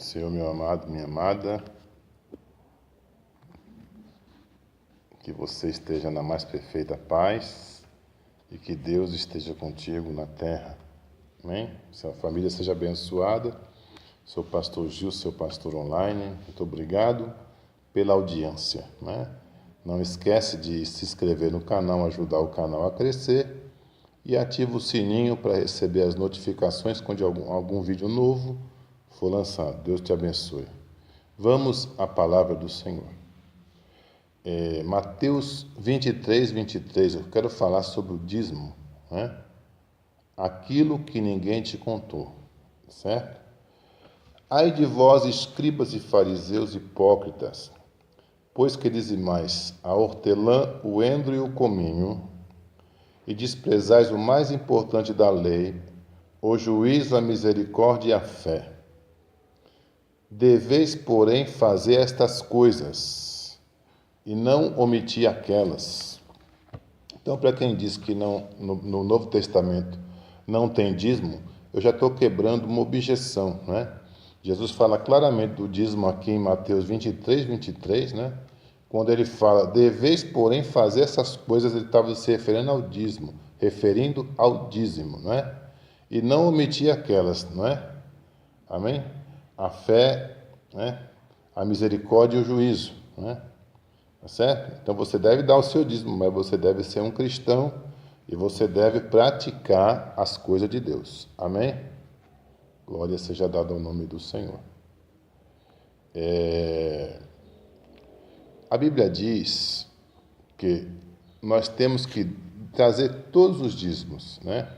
do Senhor, meu amado, minha amada. Que você esteja na mais perfeita paz e que Deus esteja contigo na terra. Amém? Sua família seja abençoada. Sou o pastor Gil, seu pastor online. Muito obrigado pela audiência, né? Não esquece de se inscrever no canal, ajudar o canal a crescer e ativa o sininho para receber as notificações quando algum vídeo novo for lançado. Deus te abençoe. Vamos à palavra do Senhor. Mateus 23, eu quero falar sobre o dízimo, né? Aquilo que ninguém te contou, certo? Ai de vós, escribas e fariseus hipócritas, pois que dizimais a hortelã, o endro e o cominho, e desprezais o mais importante da lei, o juízo, a misericórdia e a fé. Deveis, porém, fazer estas coisas, e não omitir aquelas. Então, para quem diz que não, no Novo Testamento não tem dízimo, eu já estou quebrando uma objeção, né? Jesus fala claramente do dízimo aqui em Mateus 23, né? Quando ele fala, deveis, porém, fazer essas coisas, ele estava se referindo ao dízimo, né? E não omitir aquelas, não é? Amém? A fé, né? A misericórdia e o juízo, né? Tá certo? Então você deve dar o seu dízimo, mas você deve ser um cristão e você deve praticar as coisas de Deus. Amém? Glória seja dada ao nome do Senhor. A Bíblia diz que nós temos que trazer todos os dízimos, né,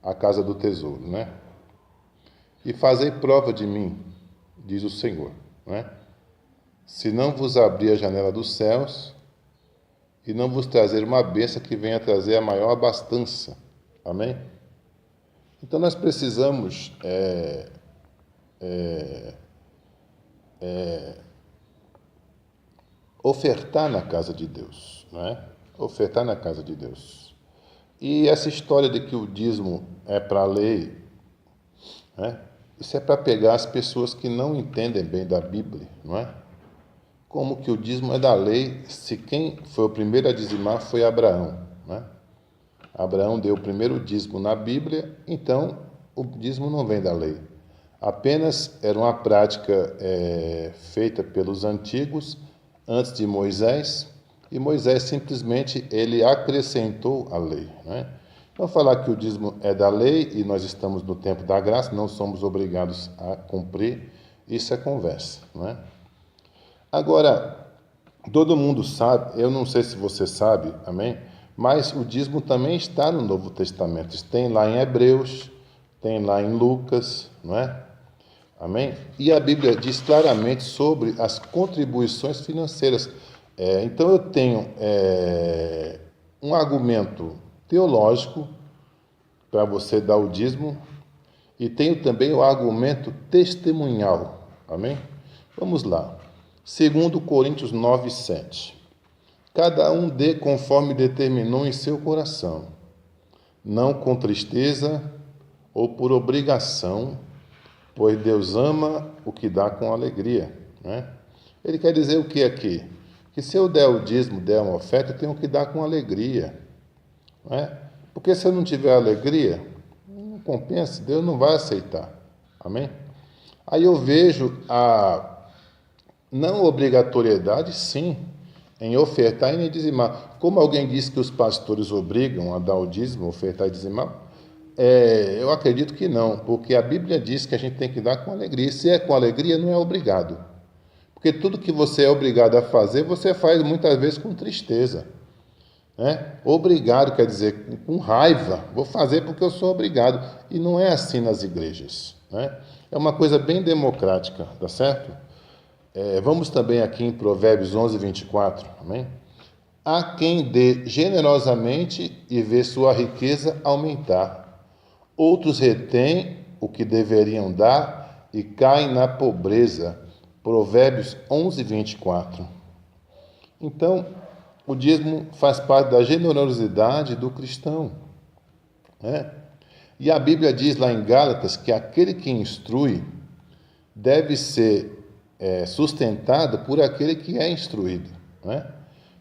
à casa do tesouro, né? E fazer prova de mim, diz o Senhor, né? Se não vos abrir a janela dos céus e não vos trazer uma bênção que venha trazer a maior abastança. Amém? Então nós precisamos ofertar na casa de Deus, né? Ofertar na casa de Deus. E essa história de que o dízimo é para a lei, né? Isso é para pegar as pessoas que não entendem bem da Bíblia, não é? Como que o dízimo é da lei, se quem foi o primeiro a dizimar foi Abraão, né? Abraão deu o primeiro dízimo na Bíblia, então o dízimo não vem da lei. Apenas era uma prática feita pelos antigos, antes de Moisés, e Moisés simplesmente ele acrescentou a lei, né? Então, falar que o dízimo é da lei e nós estamos no tempo da graça, não somos obrigados a cumprir, isso é conversa, né? Agora, todo mundo sabe, eu não sei se você sabe, amém? Mas o dízimo também está no Novo Testamento. Tem lá em Hebreus, tem lá em Lucas, não é? Amém? E a Bíblia diz claramente sobre as contribuições financeiras. Então eu tenho um argumento teológico para você dar o dízimo e tenho também o argumento testemunhal. Amém? Vamos lá. 2 Coríntios 9:7. Cada um dê conforme determinou em seu coração, não com tristeza ou por obrigação, pois Deus ama o que dá com alegria, né? Ele quer dizer o que aqui? Que se eu der o dízimo, der uma oferta, eu tenho que dar com alegria, né? Porque se eu não tiver alegria, não compensa, Deus não vai aceitar. Amém? Aí eu vejo a não obrigatoriedade, sim, em ofertar e em dizimar. Como alguém disse que os pastores obrigam a dar o dízimo, ofertar e dizimar, eu acredito que não, porque a Bíblia diz que a gente tem que dar com alegria. E se é com alegria, não é obrigado. Porque tudo que você é obrigado a fazer, você faz muitas vezes com tristeza, né? Obrigado quer dizer com raiva. Vou fazer porque eu sou obrigado. E não é assim nas igrejas, né? É uma coisa bem democrática, tá certo? Vamos também aqui em Provérbios 11:24, amém? Há quem dê generosamente e vê sua riqueza aumentar. Outros retêm o que deveriam dar e caem na pobreza. Provérbios 11:24. Então, o dízimo faz parte da generosidade do cristão, né? E a Bíblia diz lá em Gálatas que aquele que instrui deve ser sustentada por aquele que é instruído, né?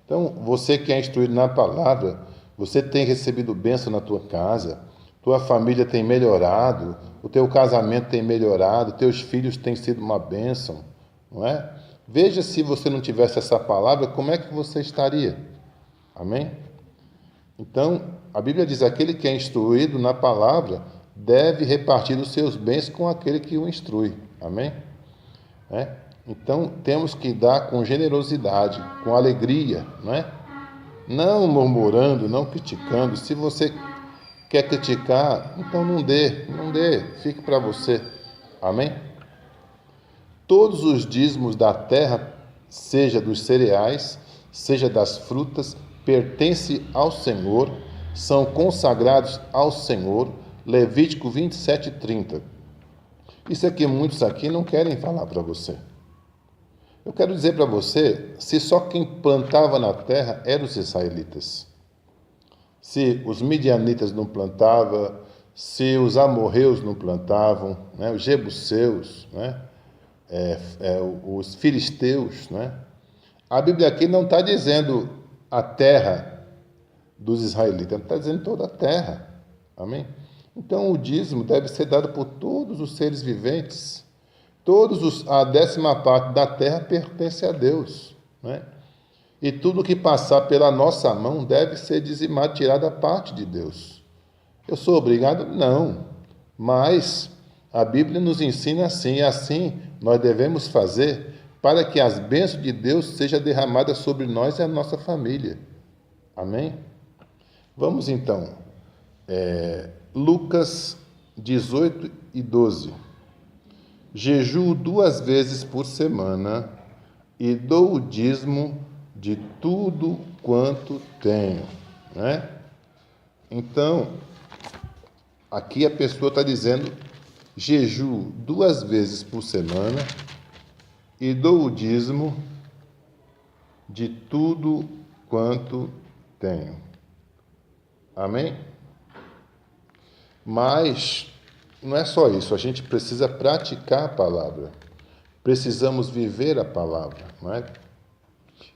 Então, você que é instruído na palavra, você tem recebido bênção na tua casa, tua família tem melhorado, o teu casamento tem melhorado, teus filhos têm sido uma bênção, não é? Veja se você não tivesse essa palavra, como é que você estaria? Amém? Então, a Bíblia diz, aquele que é instruído na palavra deve repartir os seus bens com aquele que o instrui. Amém? Então, temos que dar com generosidade, com alegria, não é? Não murmurando, não criticando. Se você quer criticar, então não dê, fique para você. Amém? Todos os dízimos da terra, seja dos cereais, seja das frutas, pertencem ao Senhor, são consagrados ao Senhor. Levítico 27:30. Isso é que muitos aqui não querem falar para você. Eu quero dizer para você, se só quem plantava na terra eram os israelitas, se os midianitas não plantavam, se os amorreus não plantavam, né, os jebuseus, né, os filisteus, né, a Bíblia aqui não está dizendo a terra dos israelitas, está dizendo toda a terra. Amém? Então o dízimo deve ser dado por todos os seres viventes. A 10ª parte da terra pertence a Deus, né? E tudo que passar pela nossa mão deve ser dizimado, tirado da parte de Deus. Eu sou obrigado? Não. Mas a Bíblia nos ensina assim, e assim nós devemos fazer para que as bênçãos de Deus sejam derramadas sobre nós e a nossa família. Amém? Vamos então. Lucas 18:12. Jejuo 2 vezes por semana e dou o dízimo de tudo quanto tenho, né? Então, aqui a pessoa está dizendo, jejuo 2 vezes por semana e dou o dízimo de tudo quanto tenho. Amém? Mas não é só isso, a gente precisa praticar a palavra. Precisamos viver a palavra, não é?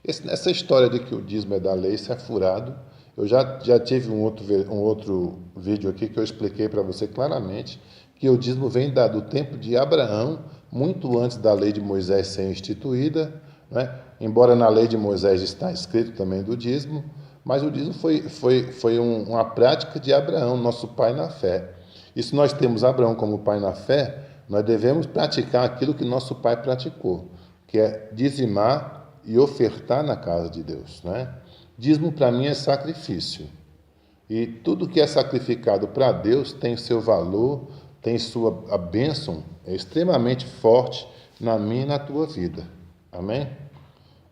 Essa história de que o dízimo é da lei, isso é furado. Eu já tive um outro vídeo aqui que eu expliquei para você claramente que o dízimo vem do tempo de Abraão, muito antes da lei de Moisés ser instituída, né? Embora na lei de Moisés está escrito também do dízimo, mas o dízimo foi uma prática de Abraão, nosso pai na fé. E se nós temos Abraão como pai na fé, nós devemos praticar aquilo que nosso pai praticou, que é dizimar e ofertar na casa de Deus, né? Dízimo para mim é sacrifício. E tudo que é sacrificado para Deus tem seu valor, tem a bênção, é extremamente forte na minha e na tua vida. Amém?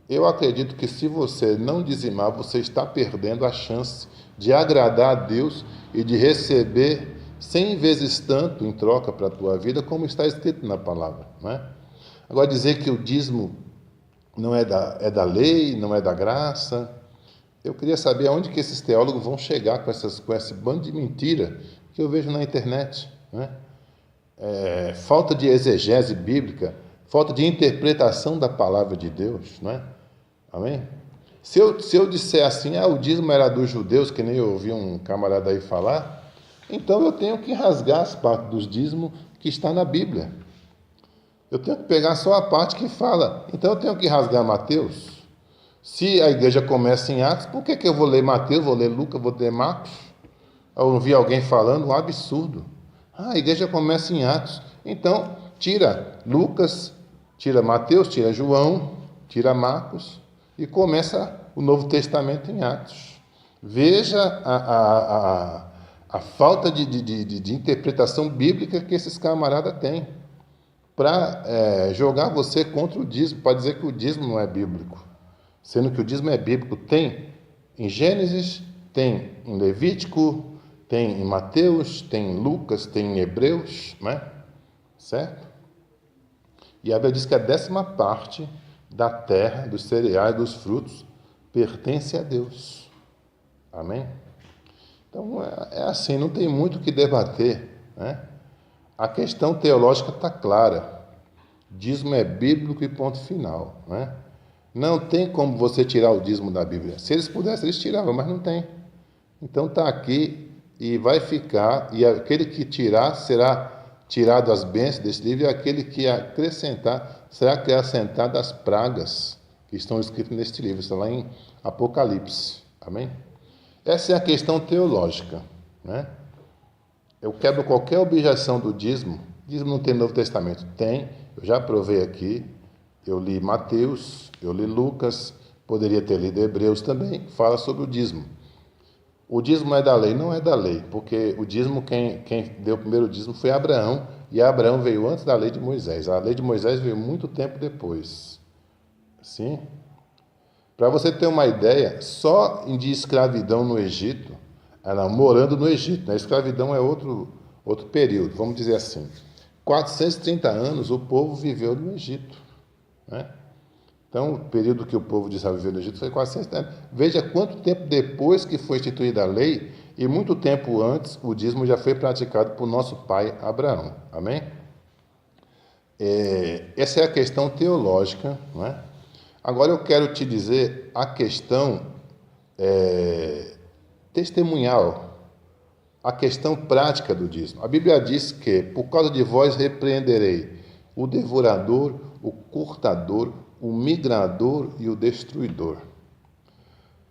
Eu acredito que se você não dizimar, você está perdendo a chance de agradar a Deus e de receber 100 vezes tanto em troca para a tua vida, como está escrito na palavra, né? Agora, dizer que o dízimo não é da lei, não é da graça, eu queria saber aonde que esses teólogos vão chegar com esse bando de mentira que eu vejo na internet, né? Falta de exegese bíblica, falta de interpretação da palavra de Deus, né? Amém? Se eu disser assim, o dízimo era dos judeus, que nem eu ouvi um camarada aí falar, então eu tenho que rasgar as partes dos dízimos que está na Bíblia. Eu tenho que pegar só a parte que fala. Então eu tenho que rasgar Mateus. Se a igreja começa em Atos, por que eu vou ler Mateus, vou ler Lucas, vou ler Marcos? Eu ouvi alguém falando um absurdo. A igreja começa em Atos. Então, tira Lucas, tira Mateus, tira João, tira Marcos e começa o Novo Testamento em Atos. Veja a falta de interpretação bíblica que esses camaradas têm para jogar você contra o dízimo, para dizer que o dízimo não é bíblico, sendo que o dízimo é bíblico. Tem em Gênesis, tem em Levítico, tem em Mateus, tem em Lucas, tem em Hebreus, né? Certo? E a Bíblia diz que a 10ª parte da terra, dos cereais, dos frutos, pertence a Deus. Amém? Então, é assim, não tem muito o que debater, né? A questão teológica está clara. Dízimo é bíblico e ponto final, né? Não tem como você tirar o dízimo da Bíblia. Se eles pudessem, eles tiravam, mas não tem. Então está aqui e vai ficar, e aquele que tirar será tirado as bênçãos desse livro, e aquele que acrescentar será acrescentado as pragas que estão escritas neste livro. Está lá em Apocalipse. Amém? Essa é a questão teológica, né? Eu quebro qualquer objeção do dízimo. Dízimo não tem Novo Testamento? Tem, eu já provei aqui. Eu li Mateus, eu li Lucas, poderia ter lido Hebreus também, fala sobre o dízimo. O dízimo é da lei? Não é da lei, porque o dízimo, quem deu o primeiro dízimo foi Abraão, e Abraão veio antes da lei de Moisés. A lei de Moisés veio muito tempo depois. Sim? Para você ter uma ideia, só de escravidão no Egito, morando no Egito, né? Escravidão é outro período, vamos dizer assim. 430 anos o povo viveu no Egito, né? Então, o período que o povo de Israel viveu no Egito foi 400 anos. Veja quanto tempo depois que foi instituída a lei, e muito tempo antes, o dízimo já foi praticado por nosso pai Abraão. Amém? Essa é a questão teológica, não é? Agora eu quero te dizer a questão testemunhal, a questão prática do dízimo. A Bíblia diz que, por causa de vós, repreenderei o devorador, o cortador, o migrador e o destruidor.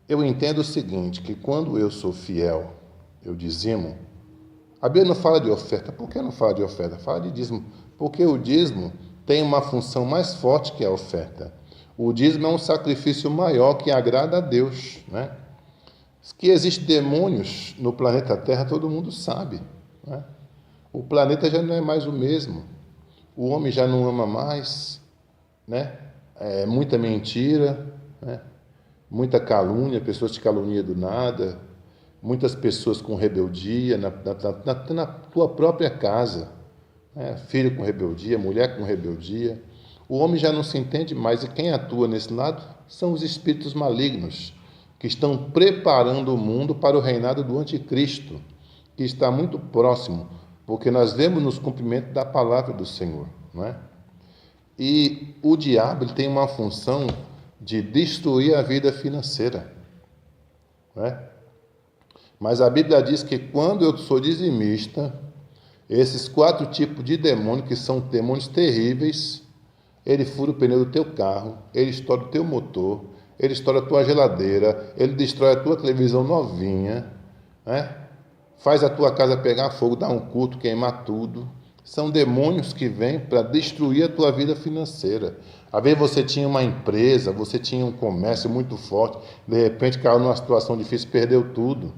Eu entendo o seguinte, que quando eu sou fiel, eu dizimo, a Bíblia não fala de oferta. Por que não fala de oferta? Fala de dízimo. Porque o dízimo tem uma função mais forte que a oferta. O dízimo é um sacrifício maior que agrada a Deus, né? Que existem demônios no planeta Terra, todo mundo sabe, né? O planeta já não é mais o mesmo. O homem já não ama mais, né? Muita mentira, né? Muita calúnia, pessoas te caluniam do nada, muitas pessoas com rebeldia na tua própria casa, né? Filho com rebeldia, mulher com rebeldia. O homem já não se entende mais, e quem atua nesse lado são os espíritos malignos, que estão preparando o mundo para o reinado do anticristo, que está muito próximo, porque nós vemos nos cumprimentos da palavra do Senhor, não é? E o diabo ele tem uma função de destruir a vida financeira, não é? Mas a Bíblia diz que quando eu sou dizimista, esses 4 tipos de demônio, que são demônios terríveis, ele fura o pneu do teu carro, ele estoura o teu motor, ele estoura a tua geladeira, ele destrói a tua televisão novinha, né? Faz a tua casa pegar fogo, dar um culto, queimar tudo. São demônios que vêm para destruir a tua vida financeira. Às vezes você tinha uma empresa, você tinha um comércio muito forte, de repente caiu numa situação difícil, perdeu tudo,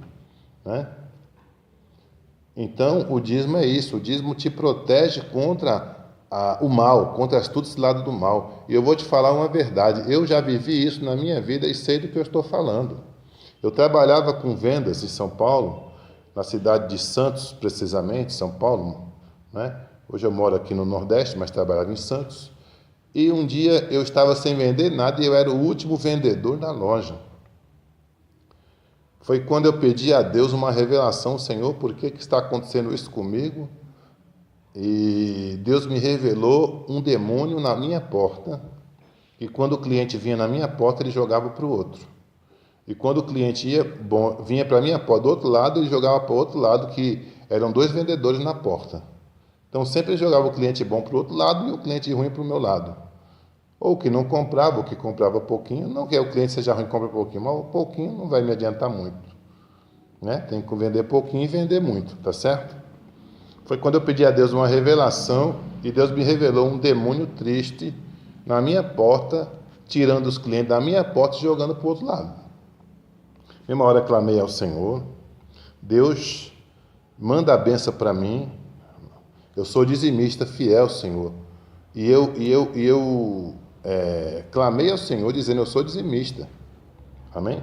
né? Então, o dízimo é isso. O dízimo te protege contra o mal, contra as astúcias do lado do mal. E eu vou te falar uma verdade. Eu já vivi isso na minha vida e sei do que eu estou falando. Eu trabalhava com vendas em São Paulo, na cidade de Santos, precisamente, São Paulo, né? Hoje eu moro aqui no Nordeste, mas trabalhava em Santos. E um dia eu estava sem vender nada e eu era o último vendedor da loja. Foi quando eu pedi a Deus uma revelação, Senhor, por que está acontecendo isso comigo? E Deus me revelou um demônio na minha porta, que quando o cliente vinha na minha porta, ele jogava para o outro. E quando o cliente vinha para a minha porta do outro lado, ele jogava para o outro lado, que eram 2 vendedores na porta. Então sempre ele jogava o cliente bom para o outro lado e o cliente ruim para o meu lado. Ou que não comprava, ou que comprava pouquinho. Não que o cliente seja ruim e compre pouquinho, mas o pouquinho não vai me adiantar muito, né? Tem que vender pouquinho e vender muito, tá certo? Foi quando eu pedi a Deus uma revelação e Deus me revelou um demônio triste na minha porta, tirando os clientes da minha porta e jogando para o outro lado. Mesma hora clamei ao Senhor, Deus manda a benção para mim, eu sou dizimista fiel, Senhor, e eu clamei ao Senhor dizendo, eu sou dizimista, amém?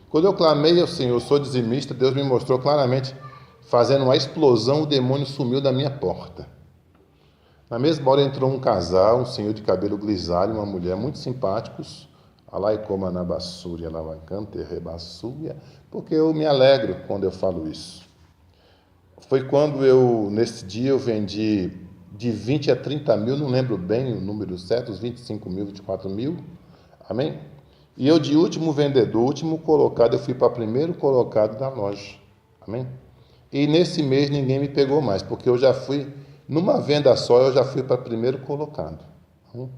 Quando eu clamei ao Senhor, eu sou dizimista, Deus me mostrou claramente, fazendo uma explosão, o demônio sumiu da minha porta. Na mesma hora entrou um casal, um senhor de cabelo grisalho, uma mulher, muito simpáticos, Alaicomanabassúria, Lavacante, Rebassúria, porque eu me alegro quando eu falo isso. Foi quando nesse dia eu vendi de 20 a 30 mil, não lembro bem o número certo, os 25 mil, 24 mil, amém? E eu de último vendedor, último colocado, eu fui para primeiro colocado da loja, amém? E nesse mês ninguém me pegou mais, porque eu já fui, numa venda só, eu já fui para primeiro colocado. Amém?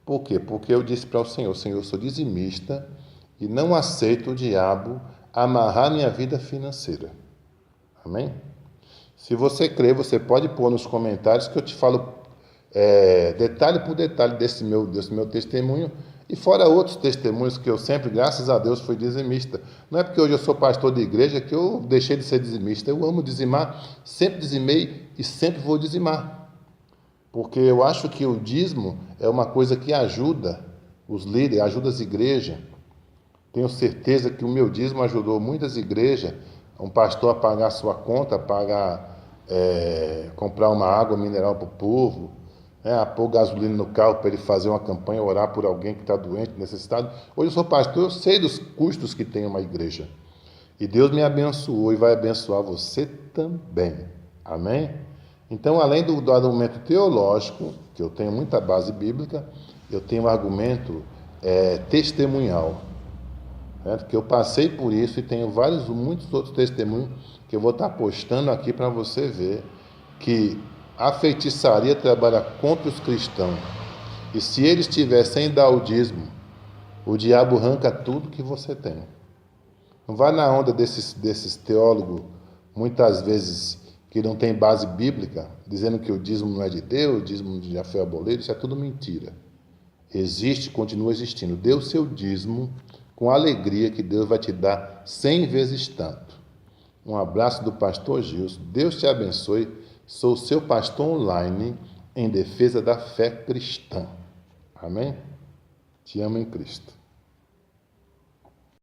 Por quê? Porque eu disse para o Senhor, eu sou dizimista e não aceito o diabo amarrar minha vida financeira. Amém? Se você crê, você pode pôr nos comentários que eu te falo detalhe por detalhe desse meu testemunho e fora outros testemunhos que eu sempre, graças a Deus, fui dizimista. Não é porque hoje eu sou pastor de igreja que eu deixei de ser dizimista. Eu amo dizimar, sempre dizimei e sempre vou dizimar. Porque eu acho que o dízimo é uma coisa que ajuda os líderes, ajuda as igrejas. Tenho certeza que o meu dízimo ajudou muitas igrejas, um pastor a pagar a sua conta, comprar uma água mineral para o povo, a pôr gasolina no carro para ele fazer uma campanha, orar por alguém que está doente, necessitado. Hoje eu sou pastor, eu sei dos custos que tem uma igreja. E Deus me abençoou e vai abençoar você também. Amém? Então, além do argumento teológico, que eu tenho muita base bíblica, eu tenho um argumento testemunhal. Que eu passei por isso e tenho muitos outros testemunhos que eu vou estar postando aqui para você ver que a feitiçaria trabalha contra os cristãos. E se eles tivessem dar o dízimo, o diabo arranca tudo que você tem. Não vá na onda desses teólogos, muitas vezes, que não tem base bíblica, dizendo que o dízimo não é de Deus, o dízimo já foi abolido, isso é tudo mentira. Existe, continua existindo. Dê o seu dízimo com alegria que Deus vai te dar 100 vezes tanto. Um abraço do pastor Gilson. Deus te abençoe. Sou seu pastor online em defesa da fé cristã. Amém? Te amo em Cristo.